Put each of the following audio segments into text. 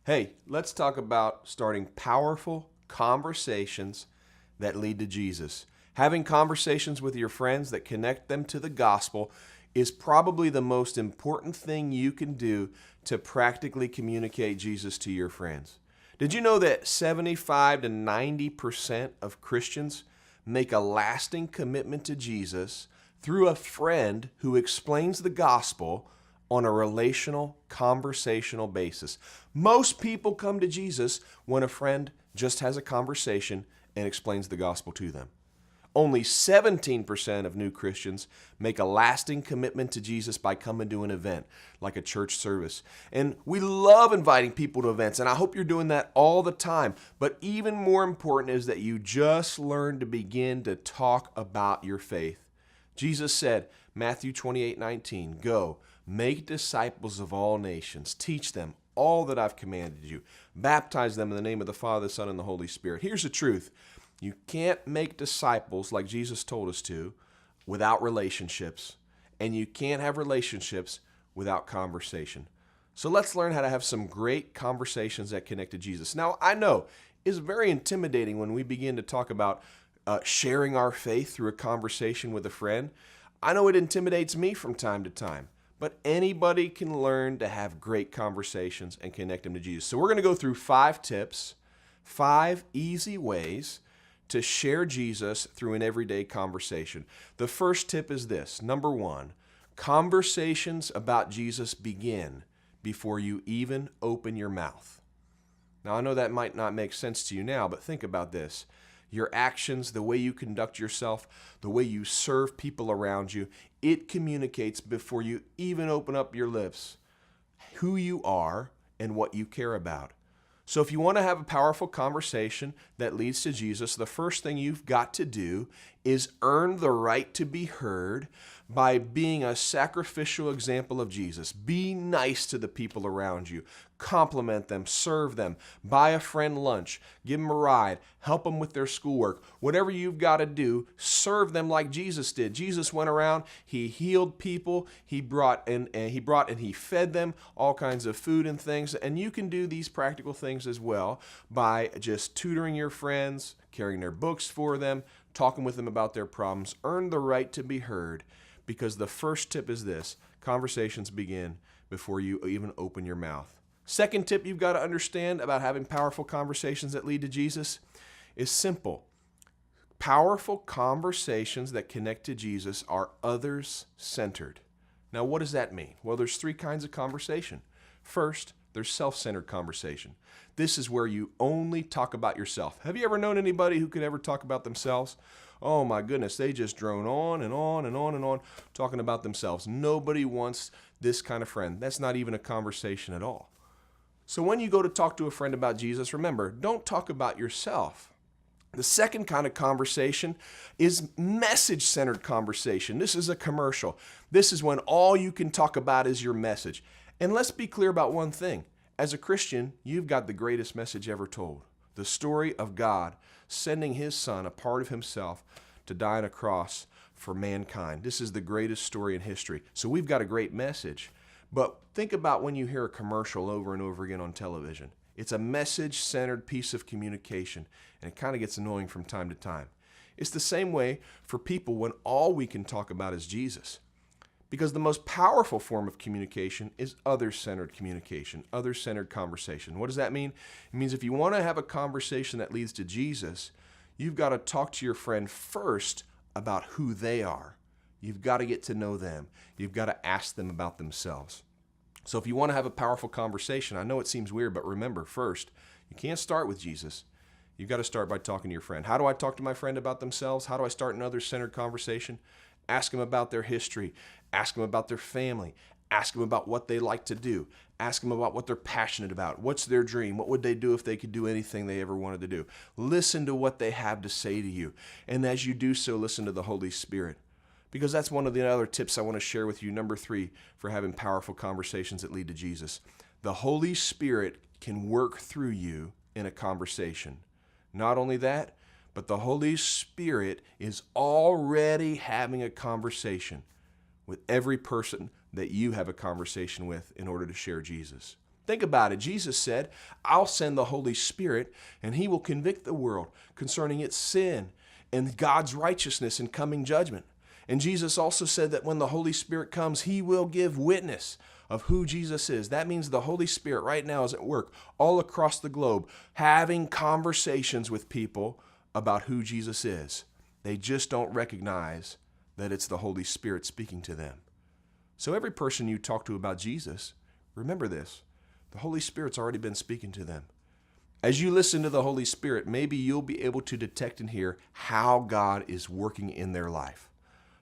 Hey, let's talk about starting powerful conversations that lead to Jesus. Having conversations with your friends that connect them to the gospel is probably the most important thing you can do to practically communicate Jesus to your friends. Did you know that 75 to 90% of Christians make a lasting commitment to Jesus through a friend who explains the gospel on a relational, conversational basis? Most people come to Jesus when a friend just has a conversation and explains the gospel to them. Only 17% of new Christians make a lasting commitment to Jesus by coming to an event, like a church service. And we love inviting people to events, and I hope you're doing that all the time. But even more important is that you just learn to begin to talk about your faith. Jesus said, Matthew 28:19, "Go, make disciples of all nations, teach them all that I've commanded you, baptize them in the name of the Father, the Son, and the Holy Spirit." Here's the truth. You can't make disciples like Jesus told us to without relationships, and you can't have relationships without conversation. So let's learn how to have some great conversations that connect to Jesus. Now, I know it's very intimidating when we begin to talk about sharing our faith through a conversation with a friend. I know it intimidates me from time to time, but anybody can learn to have great conversations and connect them to Jesus. So we're going to go through 5 tips, 5 easy ways to share Jesus through an everyday conversation. The first tip is this. Number 1, conversations about Jesus begin before you even open your mouth. Now, I know that might not make sense to you now, but think about this. Your actions, the way you conduct yourself, the way you serve people around you, it communicates before you even open up your lips who you are and what you care about. So if you want to have a powerful conversation that leads to Jesus, the first thing you've got to do is earn the right to be heard by being a sacrificial example of Jesus. Be nice to the people around you. Compliment them, serve them, buy a friend lunch, give them a ride, help them with their schoolwork. Whatever you've got to do, serve them like Jesus did. Jesus went around, he healed people, he brought and he fed them all kinds of food and things. And you can do these practical things as well by just tutoring your friends, carrying their books for them, talking with them about their problems. Earn the right to be heard, because the first tip is this: conversations begin before you even open your mouth. Second tip you've got to understand about having powerful conversations that lead to Jesus is simple. Powerful conversations that connect to Jesus are others-centered. Now, what does that mean? Well, there's 3 kinds of conversation. First, there's self-centered conversation. This is where you only talk about yourself. Have you ever known anybody who could ever talk about themselves? Oh my goodness, they just drone on and on and on and on talking about themselves. Nobody wants this kind of friend. That's not even a conversation at all. So when you go to talk to a friend about Jesus, remember, don't talk about yourself. The second kind of conversation is message-centered conversation. This is a commercial. This is when all you can talk about is your message. And let's be clear about one thing. As a Christian, you've got the greatest message ever told. The story of God sending his son, a part of himself, to die on a cross for mankind. This is the greatest story in history. So we've got a great message. But think about when you hear a commercial over and over again on television. It's a message-centered piece of communication, and it kind of gets annoying from time to time. It's the same way for people when all we can talk about is Jesus. Because the most powerful form of communication is other-centered communication, other-centered conversation. What does that mean? It means if you want to have a conversation that leads to Jesus, you've got to talk to your friend first about who they are. You've got to get to know them. You've got to ask them about themselves. So if you want to have a powerful conversation, I know it seems weird, but remember, first, you can't start with Jesus. You've got to start by talking to your friend. How do I talk to my friend about themselves? How do I start an other-centered conversation? Ask them about their history. Ask them about their family. Ask them about what they like to do. Ask them about what they're passionate about. What's their dream? What would they do if they could do anything they ever wanted to do? Listen to what they have to say to you. And as you do so, listen to the Holy Spirit. Because that's one of the other tips I want to share with you. Number 3, for having powerful conversations that lead to Jesus. The Holy Spirit can work through you in a conversation. Not only that, but the Holy Spirit is already having a conversation with every person that you have a conversation with in order to share Jesus. Think about it. Jesus said, I'll send the Holy Spirit, and he will convict the world concerning its sin and God's righteousness and coming judgment. And Jesus also said that when the Holy Spirit comes, he will give witness of who Jesus is. That means the Holy Spirit right now is at work all across the globe, having conversations with people about who Jesus is. They just don't recognize that it's the Holy Spirit speaking to them. So every person you talk to about Jesus, remember this. The Holy Spirit's already been speaking to them. As you listen to the Holy Spirit, maybe you'll be able to detect and hear how God is working in their life.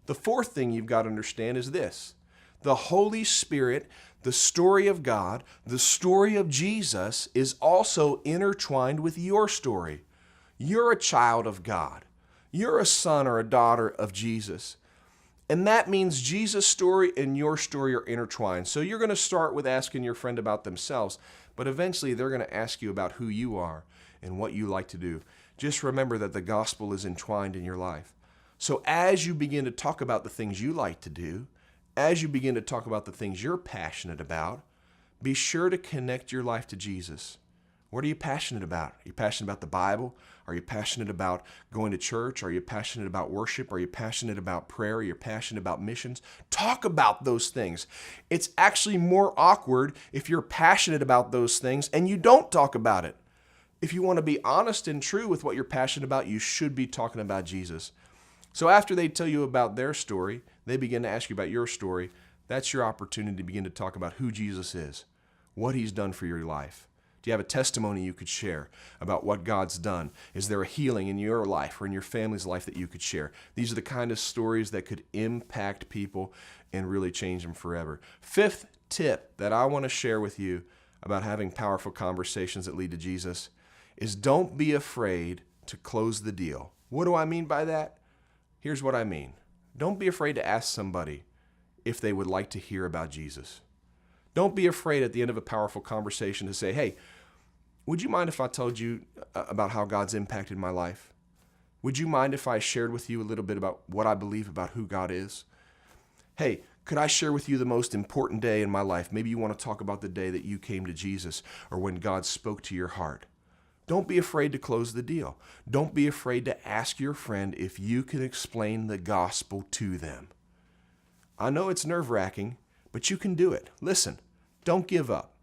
The fourth thing you've got to understand is this. The Holy Spirit, the story of God, the story of Jesus is also intertwined with your story. You're a child of God. You're a son or a daughter of Jesus. And that means Jesus' story and your story are intertwined. So you're going to start with asking your friend about themselves, but eventually they're going to ask you about who you are and what you like to do. Just remember that the gospel is entwined in your life. So as you begin to talk about the things you like to do, as you begin to talk about the things you're passionate about, be sure to connect your life to Jesus. What are you passionate about? Are you passionate about the Bible? Are you passionate about going to church? Are you passionate about worship? Are you passionate about prayer? Are you passionate about missions? Talk about those things. It's actually more awkward if you're passionate about those things and you don't talk about it. If you want to be honest and true with what you're passionate about, you should be talking about Jesus. So after they tell you about their story, they begin to ask you about your story. That's your opportunity to begin to talk about who Jesus is, what he's done for your life. Do you have a testimony you could share about what God's done? Is there a healing in your life or in your family's life that you could share? These are the kind of stories that could impact people and really change them forever. Fifth tip that I want to share with you about having powerful conversations that lead to Jesus is don't be afraid to close the deal. What do I mean by that? Here's what I mean. Don't be afraid to ask somebody if they would like to hear about Jesus. Don't be afraid at the end of a powerful conversation to say, hey, would you mind if I told you about how God's impacted my life? Would you mind if I shared with you a little bit about what I believe about who God is? Hey, could I share with you the most important day in my life? Maybe you want to talk about the day that you came to Jesus or when God spoke to your heart. Don't be afraid to close the deal. Don't be afraid to ask your friend if you can explain the gospel to them. I know it's nerve-wracking, but you can do it. Listen, don't give up.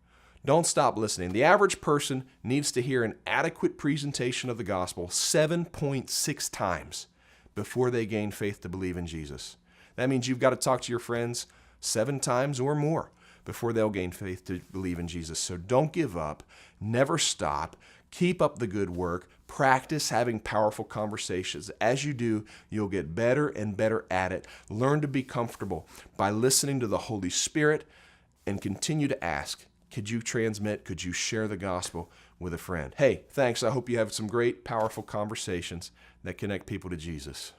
Don't stop listening. The average person needs to hear an adequate presentation of the gospel 7.6 times before they gain faith to believe in Jesus. That means you've got to talk to your friends 7 times or more before they'll gain faith to believe in Jesus. So don't give up. Never stop. Keep up the good work. Practice having powerful conversations. As you do, you'll get better and better at it. Learn to be comfortable by listening to the Holy Spirit and continue to ask, could you transmit, could you share the gospel with a friend? Hey, thanks. I hope you have some great, powerful conversations that connect people to Jesus.